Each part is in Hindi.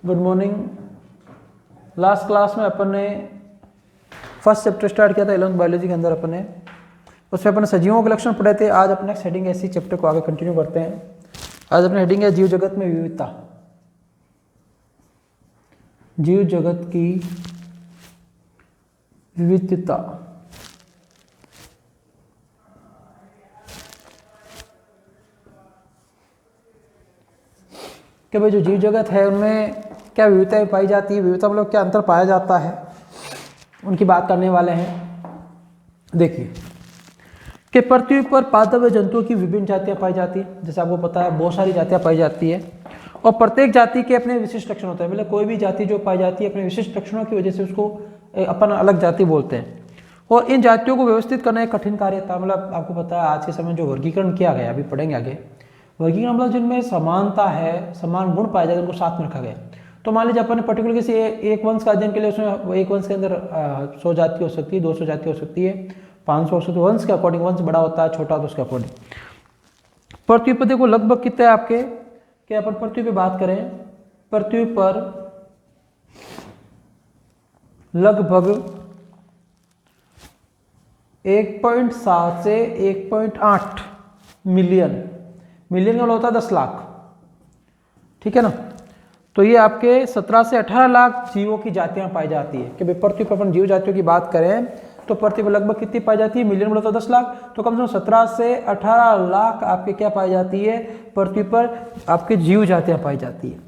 Good morning. लास्ट क्लास में अपन ने फर्स्ट चैप्टर स्टार्ट किया था 11th बायोलॉजी के अंदर। अपन ने उसमें अपन सजीवों के लक्षण पढ़े थे। आज अपने हेडिंग ऐसी चैप्टर को आगे कंटिन्यू करते हैं। आज अपने हेडिंग है जीव जगत में विविधता। जीव जगत की विविधता। कि भाई जो जीव जगत है उनमें क्या विविधता पाई जाती है, विविधता मतलब क्या अंतर पाया जाता है, उनकी बात करने वाले हैं। देखिए कि पृथ्वी पर पादप जंतुओं की विभिन्न जातियां पाई जाती है। जैसे आपको पता है बहुत सारी जातियां पाई जाती है और प्रत्येक जाति के अपने विशिष्ट लक्षण होते हैं। मतलब कोई भी जाति जो पाई जाती है अपने विशिष्ट लक्षणों की वजह से उसको अपन अलग जाति बोलते हैं। और इन जातियों को व्यवस्थित करना एक कठिन कार्य था। मतलब आपको पता है आज के समय जो वर्गीकरण किया गया, अभी पढ़ेंगे आगे, वर्गीकरण मतलब जिनमें समानता है, समान गुण पाए जाते हैं, उनको साथ में रखा गया। तो मान लीजिए अपन पर्टिकुलर किसी एक वंश का अध्ययन के लिए उसमें एक वंश के अंदर 100 जाति हो सकती है, 200 जाति हो सकती है, 500 हो सकती है। वंश के अकॉर्डिंग, वंश बड़ा होता है छोटा होता है उसके अकॉर्डिंग। पृथ्वी पर देखो लगभग कितने आपके, क्या अपन पृथ्वी पे बात करें, पृथ्वी पर लगभग 1.7 से 1.8 मिलियन, मिलियन का होता है 10 लाख, ठीक है ना। तो ये आपके 17 से 18 लाख जीवों की जातियां पाई जाती है। कि भाई पृथ्वी पर अपन जीव जातियों की बात करें तो पृथ्वी पर लगभग कितनी पाई जाती है, मिलियन बोला तो 10 लाख, तो कम से कम 17 से 18 लाख आपके क्या पाई जाती है, पृथ्वी पर आपके जीव जातियां पाई जाती है।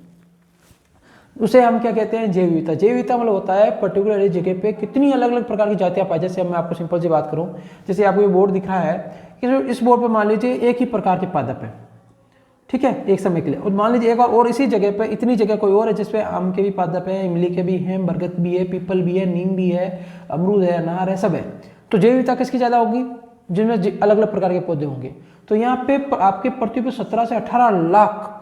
उसे हम क्या कहते हैं, जैव विविधता। जैव विविधता मतलब होता है पर्टिकुलर जगह पे कितनी अलग अलग प्रकार की जातियां पाई। जैसे मैं आपको सिंपल सी बात करूं, जैसे आपको ये बोर्ड दिख रहा है कि इस बोर्ड पर मान लीजिए एक ही प्रकार के पादप है, ठीक है, एक समय के लिए। और मान लीजिए एक और इसी जगह पे इतनी जगह कोई और है जिसपे आम के भी पादप है, इमली के भी हैं, बरगद भी है, पीपल भी है, नीम भी है, अमरूद है, अनार है, सब है। तो जैव विविधता किसकी ज्यादा होगी, जिनमें अलग अलग प्रकार के पौधे होंगे। तो यहाँ पे आपके पृथ्वी पे 17 से 18 लाख,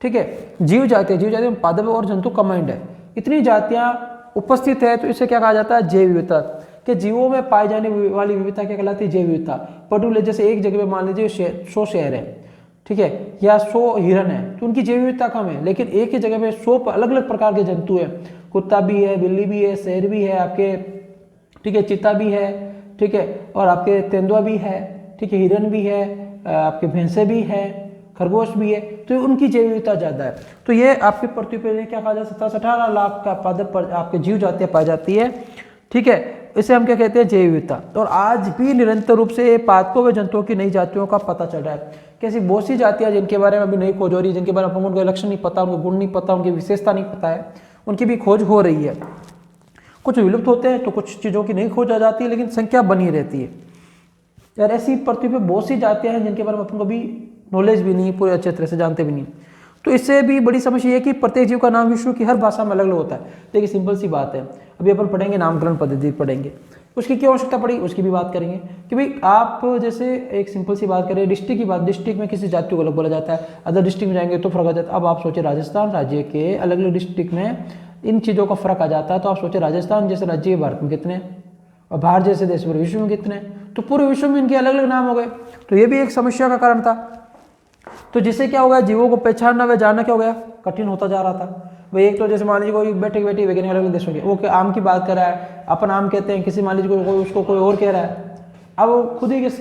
ठीक है, जीव जातियां में पादप और जंतु कमांड है, इतनी जातियां उपस्थित है। तो इसे क्या कहा जाता है, जैव विविधता। कि जीवों में पाई जाने वाली विविधता क्या कहलाती है, जैव विविधता। पर्टिकुलर जैसे एक जगह पे मान लीजिए 100 शेर है, ठीक है, या 100 हिरन है, तो उनकी जैव विविधता कम है। लेकिन एक ही जगह पे 100 अलग अलग प्रकार के जंतु है, कुत्ता भी है, बिल्ली भी है, शेर भी है आपके, ठीक है, चीता भी है, ठीक है, और आपके तेंदुआ भी है, ठीक है, हिरन भी है, आपके भैंसे भी है, खरगोश भी है। तो उनकी जैव विविधता ज्यादा है। तो ये आपके पृथ्वी पर क्या कहा जाता है, 17 से 18 लाख का पादप आपके जीव जातियां पाई जाती है, ठीक है। इसे हम क्या कहते हैं, जैव विविधता। और आज भी निरंतर रूप से पादपों व जंतुओं की नई जातियों का पता चल रहा है। कैसी बहुत सी जातियां जिनके बारे में अभी नई खोज हो रही है, जिनके बारे में उनका लक्षण नहीं पता, उनके गुण नहीं पता, उनकी विशेषता नहीं पता है, उनकी भी खोज हो रही है। कुछ विलुप्त होते हैं तो कुछ चीज़ों की नई खोज आ जाती है, लेकिन संख्या बनी रहती है। यार ऐसी पृथ्वी पर बहुत सी जातियां हैं जिनके बारे में अपन को भी नॉलेज भी नहीं, पूरे अच्छे तरह से जानते भी नहीं। तो इससे भी बड़ी समस्या है कि प्रत्येक जीव का नाम विश्व की हर भाषा में अलग अलग होता है। देखिए सिंपल सी बात है, अभी अपन पढ़ेंगे नामकरण पद्धति पढ़ेंगे, उसकी क्या आवश्यकता पड़ी उसकी भी बात करेंगे। कि भाई आप जैसे एक सिंपल सी बात करें, डिस्ट्रिक्ट की बात, डिस्ट्रिक्ट में किसी जाति को अलग बोला जाता है, अदर डिस्ट्रिक्ट में जाएंगे तो फर्क आ जाता है। अब आप सोचे राजस्थान राज्य के अलग अलग डिस्ट्रिक्ट में इन चीज़ों का फर्क आ जाता है। तो आप सोचे राजस्थान जैसे राज्य भारत में कितने, और बाहर जैसे देश पूरे विश्व में कितने, तो पूरे विश्व में इनके अलग अलग नाम हो गए। तो ये भी एक समस्या का कारण था। तो जिससे क्या हो गया, जीवों को पहचानना व जानना क्या हो गया, कठिन होता जा रहा था। भाई एक तो जैसे मान लीजिए कोई बैठे वैज्ञानिक अलग अलग देशों के, वो आम की बात कर रहा है, अपन आम कहते हैं, किसी मान लीजिए कोई उसको कोई और कह रहा है, अब वो खुद ही किस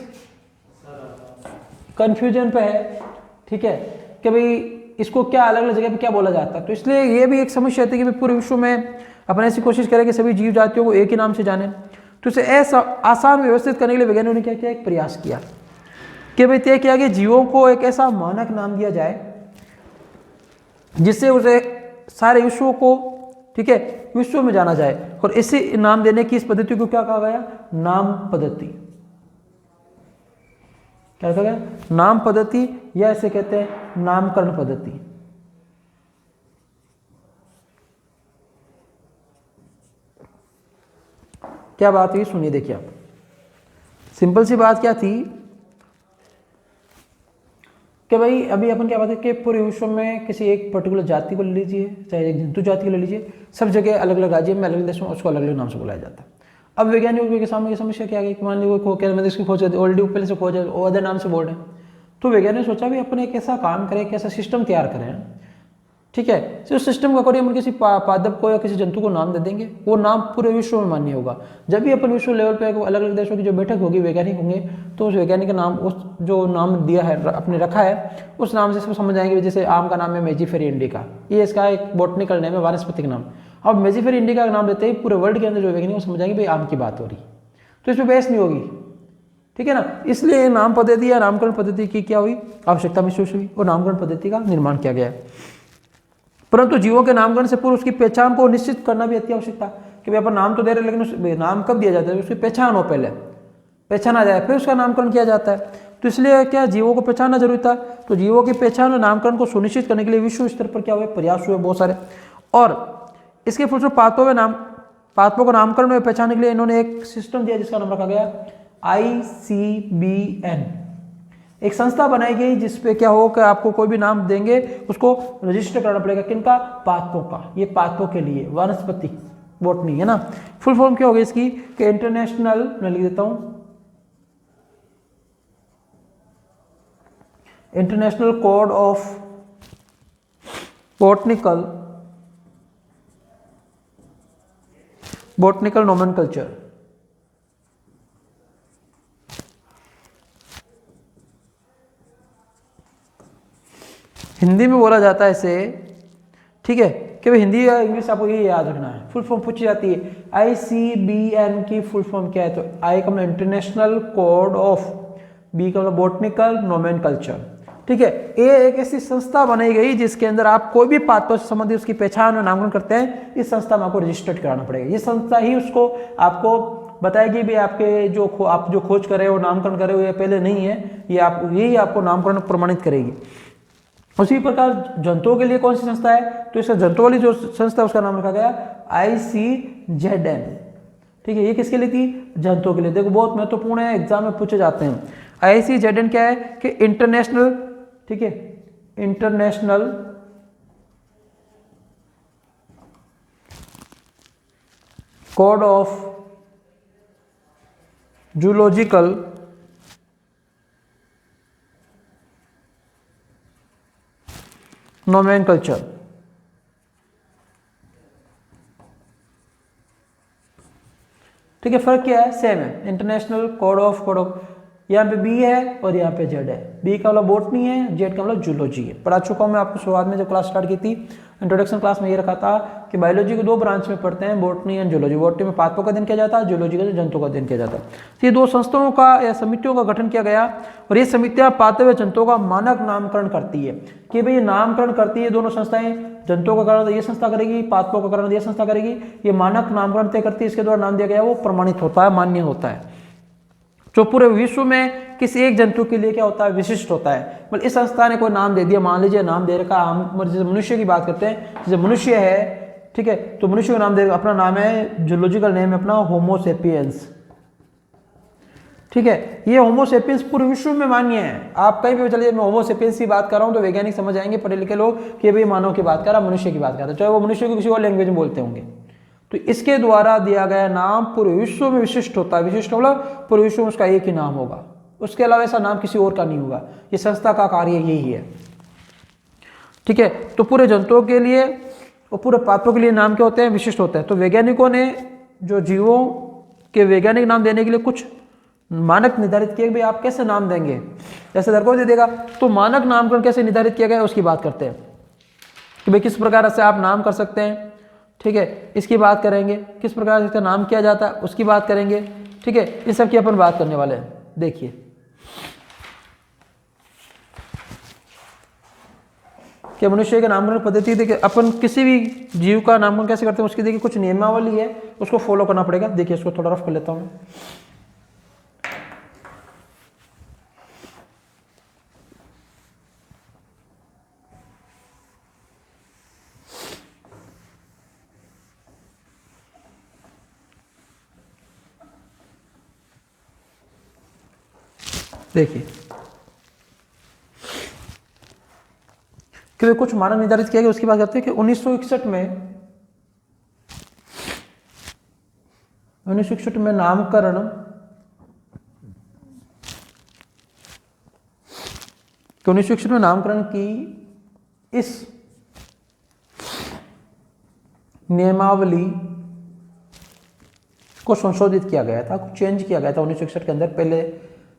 कंफ्यूजन पे है, ठीक है, कि भाई इसको क्या अलग अलग जगह पे क्या बोला जाता है। तो इसलिए ये भी एक समस्या है कि पूरे विश्व में अपन ऐसी कोशिश करें कि सभी जीव जातियों को एक ही नाम से जाने। तो इसे ऐसा आसान व्यवस्थित करने के लिए वैज्ञानिकों ने क्या किया, एक प्रयास किया कि भाई तय किया कि जीवों को एक ऐसा मानक नाम दिया जाए जिससे उसे सारे विश्व को, ठीक है, विश्व में जाना जाए। और इसे नाम देने की इस पद्धति को क्या कहा गया, नाम पद्धति। क्या कहा गया, नाम पद्धति, या इसे कहते हैं नामकरण पद्धति। क्या बात हुई सुनिए, देखिए आप, सिंपल सी बात क्या थी कि भाई अभी अपन क्या बात है कि पूरे विश्व में किसी एक पर्टिकुलर जाति को ले लीजिए, चाहे एक जंतु जाति को ले लीजिए, सब जगह अलग अलग राज्य में अलग अलग देशों में उसको अलग अलग नाम से बुलाया जाता है। अब वैज्ञानिकों के सामने की समस्या क्या है कि मान लीजिए कोई मैंने इसकी खोज ऑलरेडी पहले से खोज है, वो अदर नाम से बोल रहे हैं। तो वैज्ञानिक ने सोचा भी अपन एक ऐसा काम करें, एक ऐसा सिस्टम तैयार करें ठीक है। तो उस सिस्टम के अकॉर्डिंग हम किसी पादप को या किसी जंतु को नाम दे देंगे, वो नाम पूरे विश्व में मान्य होगा। जब भी अपन विश्व लेवल पे अलग अलग देशों की जो बैठक होगी, वैज्ञानिक होंगे, तो उस वैज्ञानिक का नाम, उस जो नाम दिया है अपने रखा है, उस नाम से सब समझ आएंगे। जैसे आम का नाम है मेजिफेरा इंडिका, ये इसका एक बॉटनिकल नेम है, वानस्पतिक नाम। अब मेजिफेरा इंडिका का नाम देते ही पूरे वर्ल्ड के अंदर जो वैज्ञानिक समझ आएंगे भाई आम की बात हो रही, तो इसमें बहस नहीं होगी, ठीक है ना। इसलिए नाम पद्धति या नामकरण पद्धति की क्या हुई, आवश्यकता महसूस हुई और नामकरण पद्धति का निर्माण किया गया है। परंतु जीवों के नामकरण से पूर्व उसकी पहचान को निश्चित करना भी अति आवश्यक था कि भाई अपन नाम तो दे रहे हैं, लेकिन नाम कब दिया जाता है, उसकी पहचान हो, पहले पहचाना जाए फिर उसका नामकरण किया जाता है। तो इसलिए क्या जीवों को पहचानना जरूरी था। तो जीवों की पहचान और नामकरण को सुनिश्चित करने के लिए विश्व स्तर पर क्या हुए, प्रयास हुए बहुत सारे। और इसके फलस्वरूप पादपों का नामकरण और पहचान के लिए इन्होंने एक सिस्टम दिया जिसका नाम रखा गया ICBN। एक संस्था बनाई गई जिसपे क्या हो कि आपको कोई भी नाम देंगे उसको रजिस्टर करना पड़ेगा, किनका, पादपों का। ये पादपों के लिए, वनस्पति बॉटनी है ना। फुल फॉर्म क्या होगी इसकी कि इंटरनेशनल, मैं लिख देता हूं, international code of botanical nomenclature. Hindi में बोला जाता है इसे, ठीक है, कि भाई हिंदी या इंग्लिश आपको ये याद रखना है। फुल फॉर्म पूछी जाती है, ICBN की फुल फॉर्म क्या है, तो आई का मतलब इंटरनेशनल कोड ऑफ, बी का मतलब बॉटनिकल नोमेनकल्चर, ठीक है। ये एक ऐसी संस्था बनाई गई जिसके अंदर आप कोई भी पादपों से संबंधित उसकी पहचान और नामकरण करते हैं, इस संस्था में आपको रजिस्टर्ड कराना पड़ेगा। ये संस्था ही उसको आपको बताएगी भी आपके आप जो खोज कर रहे हो, नामकरण कर रहे हो, ये पहले नहीं है, ये यही आपको नामकरण प्रमाणित करेगी। उसी प्रकार जंतुओं के लिए कौन सी संस्था है, तो इसका जंतु वाली जो संस्था है उसका नाम रखा गया ICZN, ठीक है। ये किसके लिए थी, जंतुओं के लिए। देखो बहुत महत्वपूर्ण है, एग्जाम में पूछे जाते हैं। ICZN क्या है कि इंटरनेशनल, ठीक है, international code of zoological nomenclature, ठीक है। फर्क क्या है, सेम है, इंटरनेशनल कोड ऑफ, यहाँ पे बी है और यहाँ पे जेड है। बी का मतलब बॉटनी है, जेड का मतलब जूलॉजी है। पढ़ा चुका हूँ मैं आपको शुरुआत में जब क्लास स्टार्ट की थी, इंट्रोडक्शन क्लास में ये रखा था कि बायोलॉजी को दो ब्रांच में पढ़ते हैं, बॉटनी एंड जूलॉजी। बॉटनी में पादपों का अध्ययन किया जाता है, जूलॉजी का जंतुओं का अध्ययन किया जाता है। तो ये दो संस्थाओं का या समितियों का गठन किया गया और ये समितियां पादप जंतुओं का मानक नामकरण करती है कि भाई ये नामकरण करती है दोनों संस्थाएं। जंतुओं का कारण ये संस्था करेगी, पादपों का कारण ये संस्था करेगी। ये मानक नामकरण तय करती है, इसके द्वारा नाम दिया गया वो प्रमाणित होता है, मान्य होता है। जो पूरे विश्व में किसी एक जंतु के लिए क्या होता है, विशिष्ट होता है। मतलब इस संस्था ने कोई नाम दे दिया, मान लीजिए नाम दे रखा, हम जैसे मनुष्य की बात करते हैं, जैसे मनुष्य है, ठीक है, तो मनुष्य का नाम दे, अपना नाम है, जूलॉजिकल नेम है अपना होमो सेपियंस, ठीक है। ये होमो सेपियंस पूरे विश्व में मान्य है। आप कहीं भी चलिए, मैं होमो सेपियंस की बात कर रहा हूँ तो वैज्ञानिक समझ आएंगे, पढ़े लिखे लोग, कि भाई मानव की बात कर रहा, मनुष्य की बात कर रहा है, चाहे वो मनुष्य को किसी और लैंग्वेज में बोलते होंगे। तो इसके द्वारा दिया गया नाम पूरे विश्व में विशिष्ट होता है। विशिष्ट मतलब पूरे विश्व में उसका एक ही नाम होगा, उसके अलावा ऐसा नाम किसी और का नहीं होगा। ये संस्था का कार्य यही है, ठीक है। तो पूरे जंतुओं के लिए और पूरे पादपों के लिए नाम क्या होते हैं, विशिष्ट होते हैं। तो वैज्ञानिकों ने जो जीवों के वैज्ञानिक नाम देने के लिए कुछ मानक निर्धारित किए, भाई आप कैसे नाम देंगे, जैसे दरको दे देगा, तो मानक नामकरण कैसे निर्धारित किया गया उसकी बात करते हैं कि भाई किस प्रकार से आप नाम कर सकते हैं, ठीक है, इसकी बात करेंगे। किस प्रकार से इसका नाम किया जाता है उसकी बात करेंगे, ठीक है। इस सब की अपन बात करने वाले हैं। देखिए कि मनुष्य के नामकरण पद्धति, देखिए अपन किसी भी जीव का नामकरण कैसे करते हैं उसकी देखिए कुछ नियमावली है, उसको फॉलो करना पड़ेगा। देखिए इसको थोड़ा रफ कर लेता हूं मैं। देखिए कि कुछ मानक निर्धारित किया गया उसकी बात करते हैं कि 1961 में नामकरण की इस नियमावली को संशोधित किया गया था, चेंज किया गया था 1961 के अंदर। पहले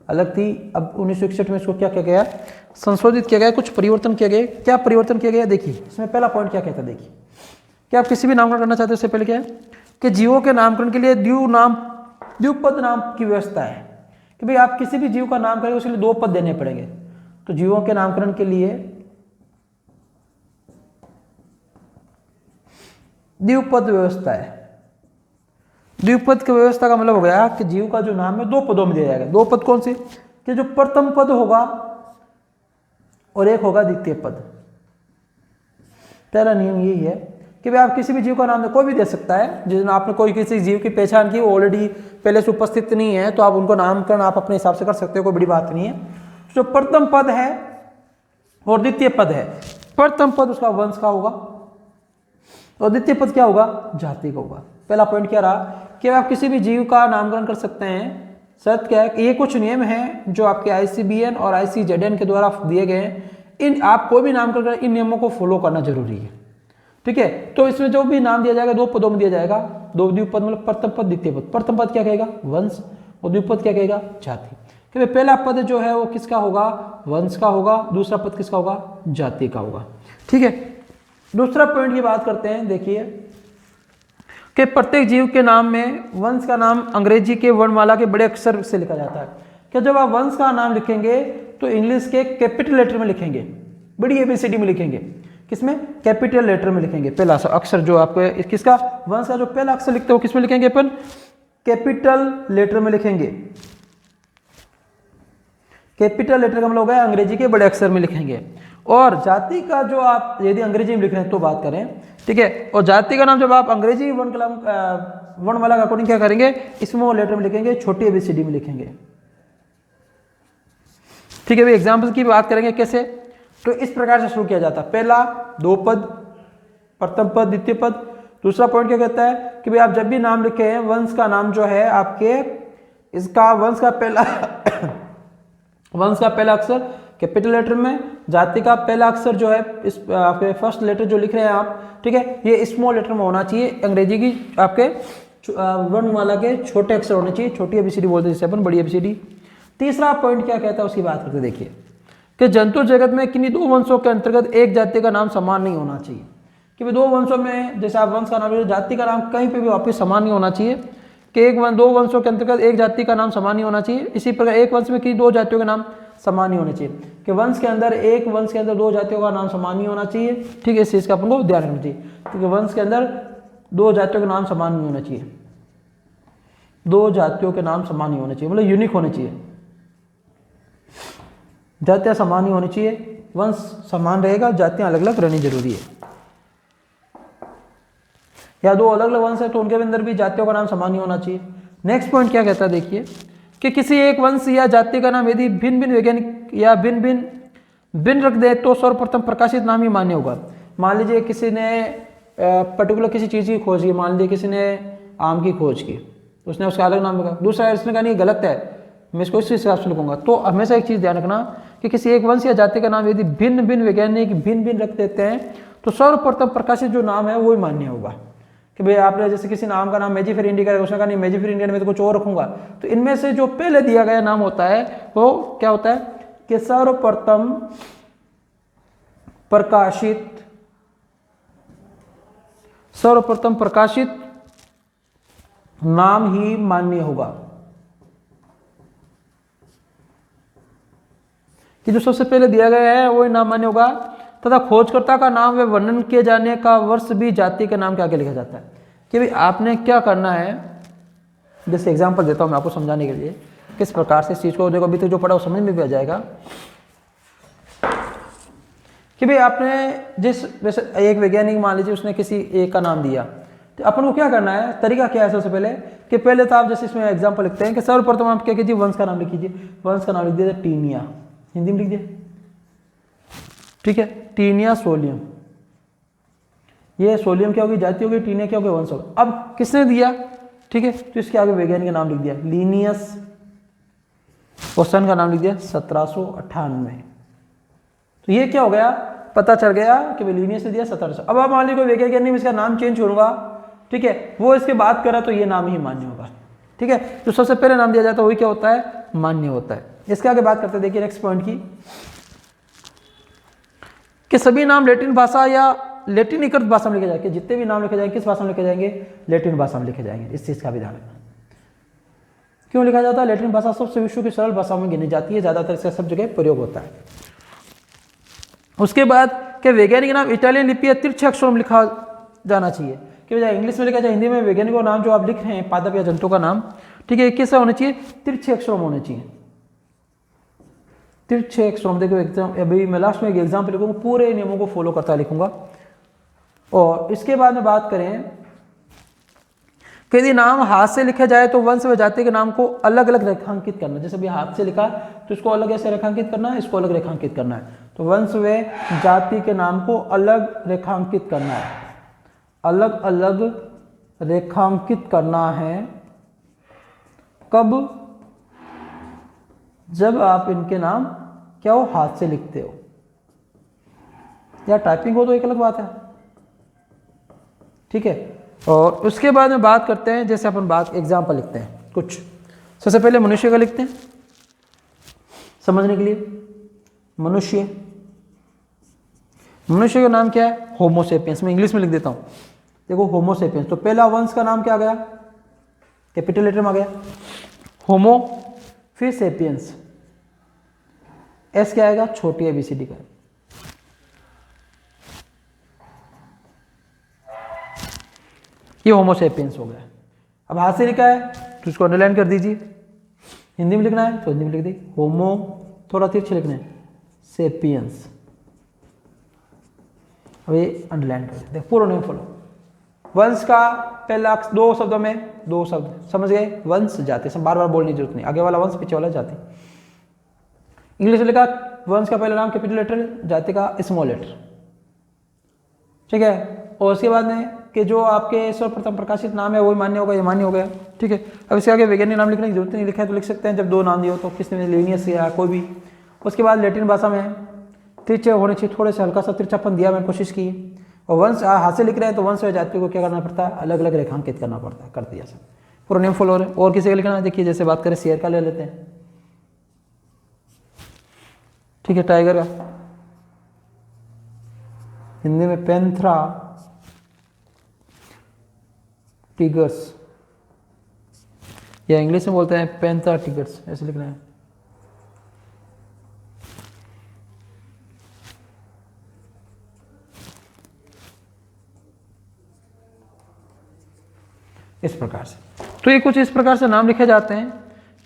अलग थी, अब 1961 में इसको क्या किया गया, संशोधित किया गया, कुछ परिवर्तन किया गया। क्या परिवर्तन किया गया देखिए, इसमें पहला पॉइंट क्या कहता है देखिए, कि आप किसी भी नामकरण करना चाहते हो उससे पहले क्या है कि जीवों के नामकरण के लिए द्विपद नाम की व्यवस्था है, कि भाई आप किसी भी जीव का नाम करेंगे उसके लिए 2 पद देने पड़ेंगे। तो जीवों के नामकरण के लिए द्विपद व्यवस्था है। द्विपद की व्यवस्था का मतलब हो गया कि जीव का जो नाम है 2 पदों में दिया जाएगा। 2 पद कौन से, कि जो प्रथम पद होगा और एक होगा द्वितीय पद। पहला नियम यही है कि भाई आप किसी भी जीव का नाम कोई भी दे सकता है। जिस दिन आपने कोई किसी जीव की पहचान की, ऑलरेडी पहले से उपस्थित नहीं है, तो आप उनको नामकरण आप अपने हिसाब से कर सकते हो, कोई बड़ी बात नहीं है। जो प्रथम पद है और द्वितीय पद है, प्रथम पद उसका वंश का होगा और द्वितीय पद क्या होगा, जाति का होगा। पहला पॉइंट क्या रहा कि आप किसी भी जीव का नामकरण कर सकते हैं। शर्त क्या है कि ये कुछ नियम हैं जो आपके ICBN और ICZN के द्वारा दिए गए हैं। इन आप कोई भी नामकरण करें, इन नियमों को फॉलो करना जरूरी है, ठीक है। तो इसमें जो भी नाम दिया जाएगा 2 पदों में दिया जाएगा। 2 द्विपद मतलब प्रथम पद द्वितीय पद। प्रथम पद क्या कहेगा, वंश, और द्विपद क्या कहेगा, जाति। कि पहला पद जो है वो किसका होगा, वंश का होगा, दूसरा पद किसका होगा, जाति का होगा, ठीक है। दूसरा पॉइंट की बात करते हैं, देखिए कि प्रत्येक जीव के नाम में वंश का नाम अंग्रेजी के वर्णमाला के बड़े अक्षर से लिखा जाता है। कि जब आप वंश का नाम लिखेंगे तो इंग्लिश के कैपिटल लेटर में लिखेंगे, बड़ी ABCD में लिखेंगे। किसमें, कैपिटल लेटर में लिखेंगे। पहला अक्षर जो आपके किसका, वंश का जो पहला अक्षर लिखते हो किसमें लिखेंगे अपन, कैपिटल लेटर में लिखेंगे। कैपिटल लेटर का मतलब होगा अंग्रेजी के बड़े अक्षर में लिखेंगे। और जाति का जो आप यदि अंग्रेजी में लिख रहे हैं तो बात करें, ठीक है। और जाति का नाम जब आप अंग्रेजी वर्णमाला का अकॉर्डिंग क्या करेंगे, स्मॉल लेटर में लिखेंगे, छोटी ABCD में लिखेंगे, ठीक है। भाई एग्जाम्पल की बात करेंगे कैसे, तो इस प्रकार से शुरू किया जाता है। पहला 2 पद, प्रथम पद द्वितीय पद। दूसरा पॉइंट क्या कहता है कि भाई आप जब भी नाम लिखे हैं, वंश का नाम जो है आपके, इसका वंश का पहला अक्षर कैपिटल लेटर में, जाति का पहला अक्षर जो है इस आपके फर्स्ट लेटर जो लिख रहे हैं आप, ठीक है, ये स्मॉल लेटर में होना चाहिए। अंग्रेजी की आपके वर्णमाला के छोटे अक्षर होने चाहिए, छोटी ABCD बोलते हैं जिसे अपन, बड़ी ABCD। तीसरा पॉइंट क्या कहता है उसकी बात करते देखिए, कि जंतु जगत में किन्हीं 2 वंशों के अंतर्गत एक जाति का नाम समान नहीं होना चाहिए। कि भाई 2 वंशों में, जैसे आप वंश का नाम, जाति का नाम कहीं पे भी वापस समान नहीं होना चाहिए, कि 2 वंशों के अंतर्गत एक जाति का नाम समान नहीं होना चाहिए। इसी प्रकार एक वंश में किसी 2 जातियों के नाम समान नहीं होने चाहिए, कि वंश के अंदर 2 जातियों का नाम समान नहीं होना चाहिए, ठीक है। इस चीज़ का अपन को ध्यान रखना चाहिए, क्योंकि वंश के अंदर 2 जातियों के नाम समान नहीं होना चाहिए। 2 जातियों के नाम समान नहीं होने चाहिए, मतलब यूनिक होने चाहिए। जातियां समान नहीं होनी चाहिए, वंश समान रहेगा, जातियां अलग अलग रहनी जरूरी है। या 2 अलग अलग वंश है तो उनके अंदर भी जातियों का नाम समान नहीं होना चाहिए। नेक्स्ट पॉइंट क्या कहता है देखिए, कि किसी एक वंश या जाति का नाम यदि भिन्न भिन्न वैज्ञानिक या भिन्न रख दे तो सर्वप्रथम प्रकाशित नाम ही मान्य होगा। मान लीजिए किसी ने पर्टिकुलर किसी चीज़ की खोज की, मान लीजिए किसी ने आम की खोज की, उसने उसका अलग नाम लिखा, दूसरा इसने कहा नहीं गलत है, मैं इसको इस हिसाब से लिखूंगा। तो हमेशा एक चीज़ ध्यान रखना कि किसी एक वंश या जाति का नाम यदि भिन्न वैज्ञानिक भिन्न रख देते हैं तो सर्वप्रथम प्रकाशित जो नाम है वो ही मान्य होगा। कि भाई आपने जैसे किसी नाम का नाम मेजिफेर इंडिका है, उसने कहा नहीं मेजिफेर इंडिका में तो कुछ और रखूंगा, तो इनमें से जो पहले दिया गया नाम होता है वो क्या होता है कि सर्वप्रथम प्रकाशित नाम ही मान्य होगा। कि जो सबसे पहले दिया गया है वो ही नाम मान्य होगा, तथा खोजकर्ता का नाम व वर्णन किए जाने का वर्ष भी जाति के नाम के आगे लिखा जाता है। कि भाई आपने क्या करना है, जैसे एग्जांपल देता हूं मैं आपको समझाने के लिए किस प्रकार से इस चीज़ को, देखो अभी तक जो पढ़ा वो समझ में भी आ जाएगा। कि भाई आपने वैसे एक वैज्ञानिक मान लीजिए उसने किसी एक का नाम दिया, तो अपन को क्या करना है, तरीका क्या है सबसे पहले कि पहले तो आप जैसे इसमें एग्जाम्पल लिखते हैं कि सर्वप्रथम आप क्या कीजिए, वंश का नाम लिख कीजिए। वंश का नाम लिख दिया टीनिया, हिंदी में लिख दिया, ठीक है, टीनिया सोलियम। ये सोलियम क्या होगी, जाति होगी, टीनिया क्या होगी, वंश होगा। अब किसने दिया, ठीक है, तो इसके आगे वैज्ञानिक का नाम लिख दिया लीनियस, और सन का नाम लिख दिया 1798। तो ये क्या हो गया पता चल गया कि भाई लीनियस ने दिया 1700। अब आप मान लीजिए कोई वैज्ञानिक नहीं, इसका नाम चेंज करूंगा, ठीक है, वो इसके बात करा तो ये नाम ही मान्य होगा, ठीक है। जो सबसे पहले नाम दिया जाता है वही क्या होता है, मान्य होता है। इसके आगे बात करते हैं, देखिए नेक्स्ट पॉइंट की, कि सभी नाम लैटिन भाषा या लैटिनीकृत भाषा में लिखे जाएंगे। जितने भी नाम लिखे जाएंगे किस भाषा में लिखे जाएंगे, लैटिन भाषा में लिखे जाएंगे। इस चीज का भी ध्यान रखना। क्यों लिखा जाता है, लैटिन भाषा सबसे विश्व की सरल भाषाओं में गिनी जाती है, ज्यादातर इसका सब जगह प्रयोग होता है। उसके बाद के वैज्ञानिक नाम इटालियन लिपि या तिरछे अक्षरों में लिखा जाना चाहिए, कि बजाय इंग्लिश में लिखा जाए, हिंदी में वैज्ञानिकों का नाम जो आप लिख रहे हैं, पादप या जंतु का नाम, ठीक है, कैसा होना चाहिए, तिरछे अक्षरों में होने चाहिए, तिरछे अक्षरों में। देखो एग्जाम, अभी मैं लास्ट में एक एग्जाम्पल लिखूंगा, पूरे नियमों को फॉलो करता लिखूंगा। और इसके बाद में बात करें कि यदि नाम हाथ से लिखा जाए तो वंश व जाति के नाम को अलग अलग रेखांकित करना। जैसे भी हाथ से लिखा तो इसको अलग ऐसे रेखांकित करना है, इसको अलग रेखांकित करना है। तो वंश व जाति के नाम को अलग रेखांकित करना है, अलग अलग रेखांकित करना है। कब, जब आप इनके नाम क्या हो, हाथ से लिखते हो, या टाइपिंग हो तो एक अलग बात है, ठीक है। और उसके बाद में बात करते हैं, जैसे अपन बात एग्जाम्पल लिखते हैं कुछ। सबसे पहले मनुष्य का लिखते हैं समझने के लिए। मनुष्य, मनुष्य का नाम क्या है, होमोसेपियंस। मैं इंग्लिश में लिख देता हूं, देखो होमोसेपियंस। तो पहला वंश का नाम क्या आ गया, कैपिटल लेटर में आ गया होमो, फिर सेपियंस, एस क्या आएगा, छोटी एबीसीडी का। ये होमोसेपियंस हो गया। अब हाथ से लिखा है तो इसको अंडरलाइन कर दीजिए, हिंदी में लिखना है तो हिंदी में लिख दी, होमो थोड़ा तिरछे लिखना है, सेपियंस। अब ये अंडरलाइन कर दीजिए, पूरा नेम फॉलो। वंश का पहला दो शब्दों में, दो शब्द समझ गए, वंश जाति, सब बार बार बोलने की जरूरत नहीं, आगे वाला वंश पीछे वाला जाति। इंग्लिश में लिखा वंश का पहला नाम कैपिटल लेटर, जाति का स्मॉल लेटर, ठीक है। और उसके बाद में कि जो आपके सर्वप्रथम प्रकाशित नाम है वही मान्य होगा, ये मान्य हो गया, ठीक है। अब इसके आगे वैज्ञानिक नाम लिखने की जरूरत नहीं, लिखा है तो लिख सकते हैं जब दो नाम दिए हो तो, किसने लीनियस या कोई भी। उसके बाद लैटिन भाषा में तिरछे होने चाहिए, थोड़े से हल्का सा तिरछापन दिया मैंने, कोशिश की। और वंश हाथ से लिख रहे हैं तो वंश व जाति को क्या करना पड़ता है, अलग अलग रेखांकित करना पड़ता है, कर दिया सब, पूरा नेम फॉलो। और किसी का लिखना है, देखिए जैसे बात करें शेर का ले लेते हैं, ठीक है, टाइगर का हिंदी में पैंथरा टिगर्स, या इंग्लिश में बोलते हैं पैंथरा टिगर्स, ऐसे लिखना है। इस प्रकार से, तो ये कुछ इस प्रकार से नाम लिखे जाते हैं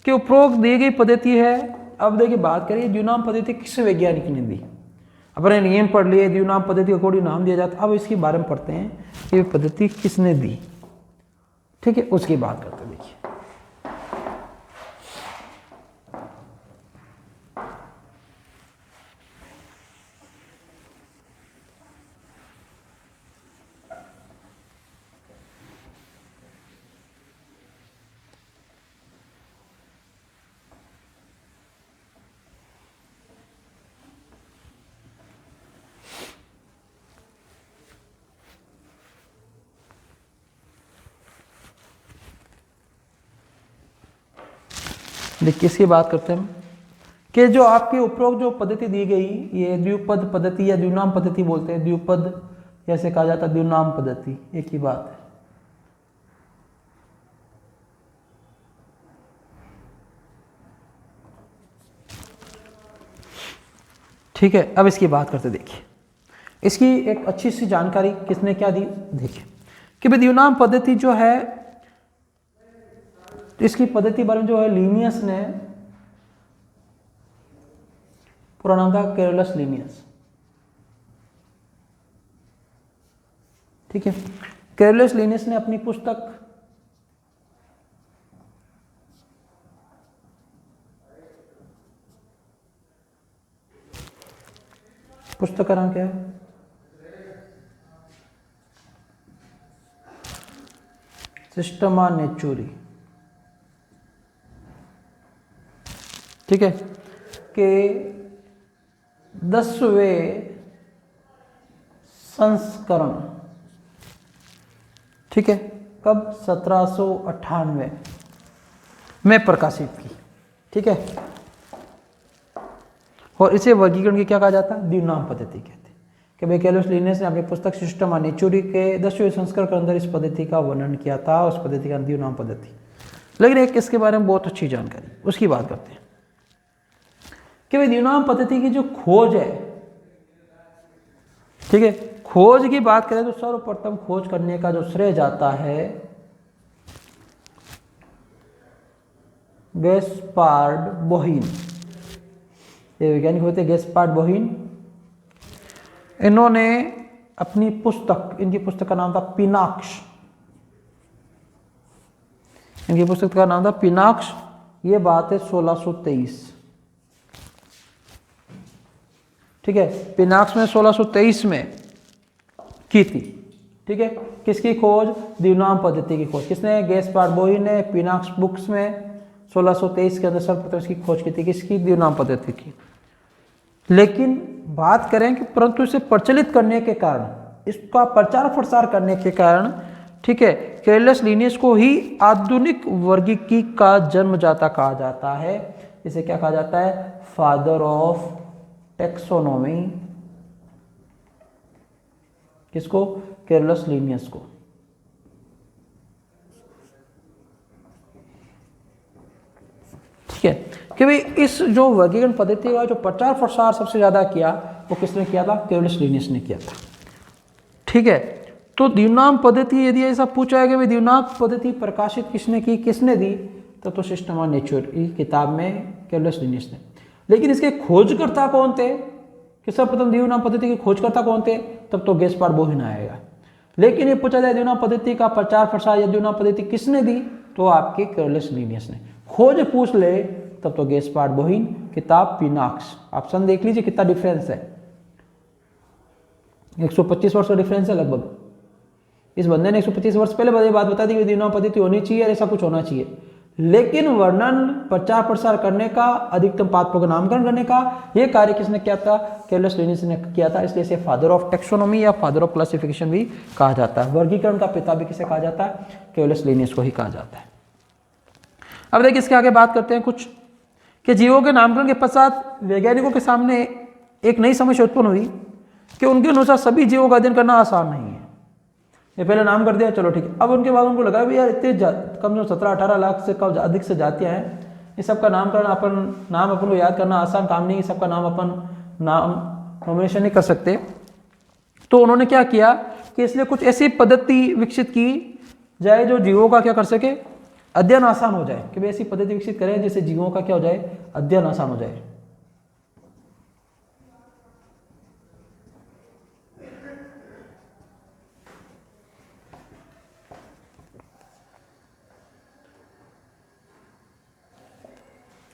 कि उपरोक्त दी गई पद्धति है। अब देखिए बात करिए द्विनाम पद्धति किस वैज्ञानिक ने दी। अपने नियम पढ़ लिए, द्विनाम पद्धति अकॉर्डिंग नाम दिया जाता। अब इसके बारे में पढ़ते हैं कि ये पद्धति किसने दी, ठीक है, उसकी बात करते हैं। देखिए देखिए इसकी बात करते हैं कि जो आपके उपरोक्त जो पद्धति दी गई, ये द्विपद पद्धति या द्विनाम पद्धति बोलते हैं। द्विपद जैसे कहा जाता है, द्विनाम पद्धति एक ही बात है। ठीक है, अब इसकी बात करते, देखिए इसकी एक अच्छी सी जानकारी किसने क्या दी। देखिए कि भाई द्विनाम पद्धति जो है, इसकी पद्धति बारे में जो है लीनियस ने, पूरा नाम था कैरोलस लीनियस, ठीक है। कैरोलस लीनियस ने अपनी पुस्तक का नाम क्या है, सिस्टमा नेचुरी, ठीक है, के 10वें संस्करण, ठीक है, कब 1798 में प्रकाशित की, ठीक है। और इसे वर्गीकरण की क्या कहा जाता है, द्विनाम पद्धति कहते हैं। कि भाई कैलस लिनियस ने अपनी पुस्तक सिस्टम ऑफ नेचुरी के 10वें संस्करण के अंदर इस पद्धति का वर्णन किया था, उस पद्धति का द्विनाम पद्धति। लेकिन एक इसके बारे में बहुत अच्छी जानकारी, उसकी बात करते हैं कि भाई द्विनाम पद्धति की जो खोज है, ठीक है, खोज की बात करें तो सर्वप्रथम खोज करने का जो श्रेय जाता है गैस्पार्ड बोहिन, ये वैज्ञानिक होते गैस्पार्ड बोहिन। इन्होंने अपनी पुस्तक, इनकी पुस्तक का नाम था पिनाक्स, इनकी पुस्तक का नाम था पिनाक्स। ये बात है 1623, ठीक है, पिनाक्स में 1623 में की थी, ठीक है। किसकी खोज, द्विनाम पद्धति की खोज किसने, गैस्पार्ड बोहिन ने पिनाक्स बुक्स में 1623 के अंदर सर्वप्रथम इसकी खोज की थी, किसकी, द्विनाम पद्धति की। लेकिन बात करें कि परंतु इसे प्रचलित करने के कारण, इसका प्रचार प्रसार करने के कारण, ठीक है, कैरलस लिनियस को ही आधुनिक वर्गीकी का जन्मदाता कहा जाता है। इसे क्या कहा जाता है, फादर ऑफ टेक्सोनॉमी। किसको, कैरलस लिनियस को। ठीक है, कि भाई इस जो वर्गीकरण पद्धति का जो प्रचार प्रसार सबसे ज्यादा किया वो किसने किया था, कैरलस लिनियस ने किया था, ठीक है। तो द्विनाम पद्धति यदि ऐसा पूछा है कि भाई द्विनाम पद्धति प्रकाशित किसने की, किसने दी, तो सिस्टम ऑफ नेचर किताब में कैरलस लिनियस ने। लेकिन इसके खोजकर्ता कौन थे, कि सर्वप्रथम द्विनाम पद्धति के खोजकर्ता कौन थे, तब तो गैस्पार्ड बोहिन आएगा। लेकिन ये पूछा जाए द्विनाम पद्धति का प्रचार प्रसार या द्विनाम पद्धति किसने दी, तो आपके कैरलस लिनियस ने। खोज पूछ ले तब तो गैस्पार्ड बोहिन, किताब पिनाक्स। ऑप्शन देख लीजिए कितना डिफरेंस है, 125 वर्ष का डिफरेंस है लगभग। इस बंदे ने 125 वर्ष पहले बात बता दी कि द्विनाम पद्धति होनी चाहिए और ऐसा कुछ होना चाहिए। लेकिन वर्णन, प्रचार प्रसार करने का, अधिकतम पात्रों का नामकरण करने का, यह कार्य किसने किया था, कैरलस लिनियस ने किया था। इसलिए इसे फादर ऑफ टेक्सोनॉमी या फादर ऑफ क्लासिफिकेशन भी कहा जाता है। वर्गीकरण का पिता भी किसे कहा जाता है, कैरलस लिनियस को ही कहा जाता है। अब देखिए इसके आगे बात करते हैं कुछ, कि जीवों के नामकरण के पश्चात वैज्ञानिकों के सामने एक नई समस्या उत्पन्न हुई कि उनके अनुसार सभी जीवों का अध्ययन करना आसान नहीं है। ये पहले नाम कर दिया, चलो ठीक है। अब उनके बाद उनको लगा भी यार इतने कम से 17-18 लाख से कम अधिक से जातियां हैं, ये सबका नाम अपन को याद करना आसान काम नहीं, सबका नाम अपन नाम नॉमिनेशन नहीं कर सकते। तो उन्होंने क्या किया कि इसलिए कुछ ऐसी पद्धति विकसित की जाए जो जीवों का क्या कर सके, अध्ययन आसान हो जाए। कि भाई ऐसी पद्धति विकसित करें जिससे जीवों का क्या हो जाए, अध्ययन आसान हो जाए।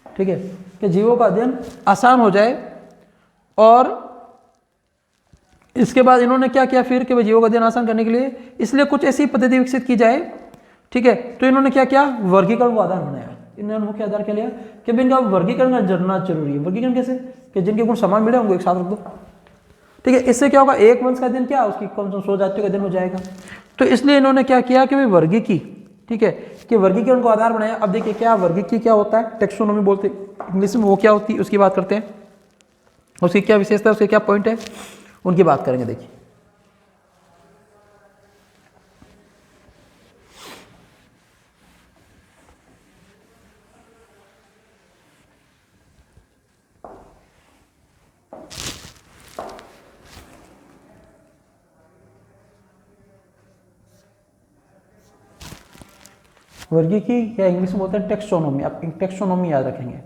ठीक है, कि जीवों का अध्ययन आसान हो जाए। और इसके बाद इन्होंने क्या किया फिर, कि भाई जीवों का अध्ययन आसान करने के लिए इसलिए कुछ ऐसी पद्धति विकसित की जाए, ठीक है। तो इन्होंने क्या किया, वर्गीकरण को आधार बनाया। इन्होंने मुख्य आधार क्या लिया कि इनका वर्गीकरण करना जरूरी है। वर्गीकरण कैसे, कि जिनके गुण समान मिले होंगे एक साथ रख दो, ठीक है। इससे क्या होगा, एक वंश का अध्ययन क्या, उसकी कम से कम 100 जातियों का अध्ययन हो जाएगा। तो इसलिए इन्होंने क्या किया कि भाई वर्गीकी, ठीक है, कि वर्गीकरण को आधार बनाया। अब देखिए क्या वर्गीकी क्या होता है, टेक्सोनॉमी बोलते हैं इंग्लिश में, वो क्या होती है उसकी बात करते हैं, उसकी क्या विशेषता है, उसके क्या पॉइंट है, उनकी बात करेंगे। देखिए वर्गीकी या इंग्लिश में बोलते हैं टेक्सोनॉमी। आप टेक्सोनॉमी याद रखेंगे।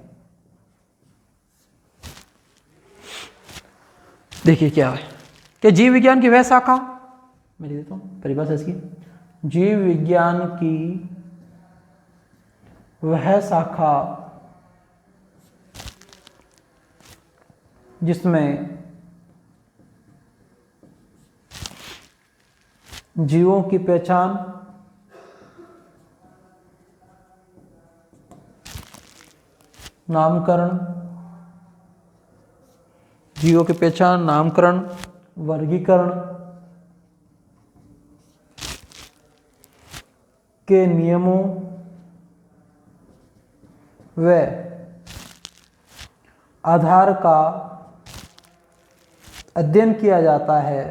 देखिए क्या है कि जीव विज्ञान की वह शाखा, मैं लिख देता हूँ परिभाषा इसकी, जीव विज्ञान की वह शाखा जिसमें जीवों की पहचान, नामकरण, जीवों की पहचान, नामकरण, वर्गीकरण के नियमों व आधार का अध्ययन किया जाता है,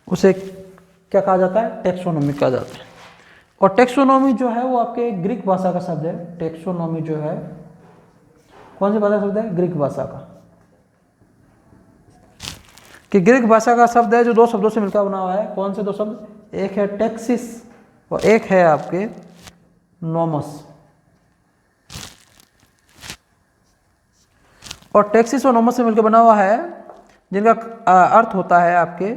उसे क्या कहा जाता है? टेक्सोनोमी कहा जाता है। और टेक्सोनोमी जो है वो आपके ग्रीक भाषा का शब्द है। टेक्सोनोमी जो है कौन सी भाषा का शब्द है? ग्रीक भाषा का। कि ग्रीक भाषा का शब्द है जो दो शब्दों से मिलकर बना हुआ है। कौन से दो शब्द? एक है टेक्सिस और एक है आपके नोमस। और टेक्सिस और नोमस से मिलकर बना हुआ है, जिनका अर्थ होता है आपके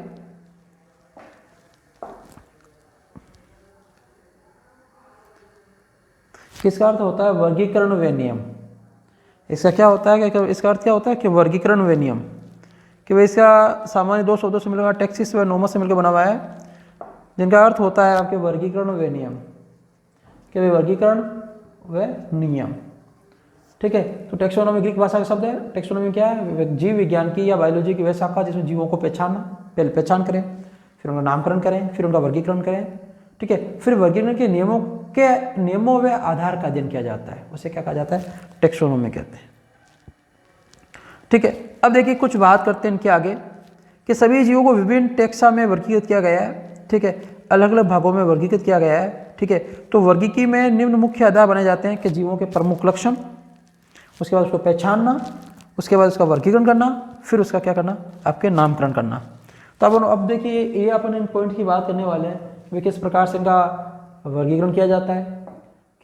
किसका अर्थ होता है? वर्गीकरण व नियम। इसका क्या होता है कि इसका अर्थ क्या होता है कि वर्गीकरण व नियम, कि भाई इसका सामान्य दो शब्दों से मिलकर टेक्सिस व नोमस से मिलकर बना हुआ है, जिनका अर्थ होता है आपके वर्गीकरण व नियम, कि भाई वर्गीकरण व नियम। ठीक है, तो टेक्सोनोमी ग्रीक भाषा का शब्द है। टेक्सोनोमी क्या है? जीव विज्ञान की या बायोलॉजी की वह शाखा जिसमें जीवों को पहचानना, पहले पहचान करें, फिर उनका नामकरण करें, फिर उनका वर्गीकरण करें। ठीक है, फिर वर्गीकरण के नियमों व आधार का अध्ययन किया जाता है, उसे क्या कहा जाता है? टेक्सोनोमी कहते हैं। ठीक है, अब देखिए कुछ बात करते हैं इनके आगे कि सभी जीवों को विभिन्न टेक्सा में वर्गीकृत किया गया है। ठीक है, अलग अलग भागों में वर्गीकृत किया गया है। ठीक है, तो वर्गीकी में निम्न मुख्य आधार बने जाते हैं कि जीवों के प्रमुख लक्षण, उसके बाद उसको पहचानना, उसके बाद उसका वर्गीकरण करना, फिर उसका क्या करना? आपके नामकरण करना। तो अब देखिए ये अपन इन पॉइंट की बात करने वाले हैं कि किस प्रकार से इनका वर्गीकरण किया जाता है,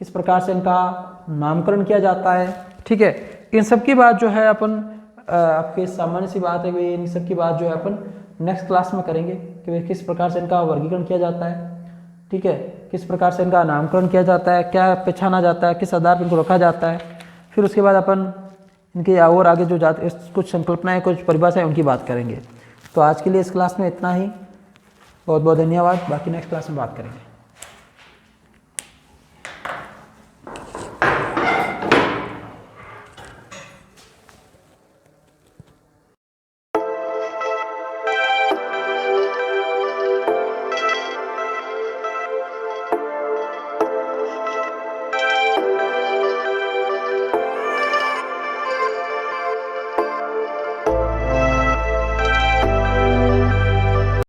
किस प्रकार से इनका नामकरण किया जाता है। ठीक है, इन सब की बात जो है अपन आपके सामान्य सी बात है, इन सब की बात जो है अपन नेक्स्ट क्लास में करेंगे कि भाई किस प्रकार से इनका वर्गीकरण किया जाता है। ठीक है, किस प्रकार से इनका नामकरण किया जाता है, क्या पहचाना जाता है, किस आधार पर इनको रखा जाता है। फिर उसके बाद अपन इनके और आगे जो जाते कुछ संकल्पनाएं, कुछ परिभाषाएं, उनकी बात करेंगे। तो आज के लिए इस क्लास में इतना ही। बहुत बहुत धन्यवाद। बाकी नेक्स्ट क्लास में बात करेंगे।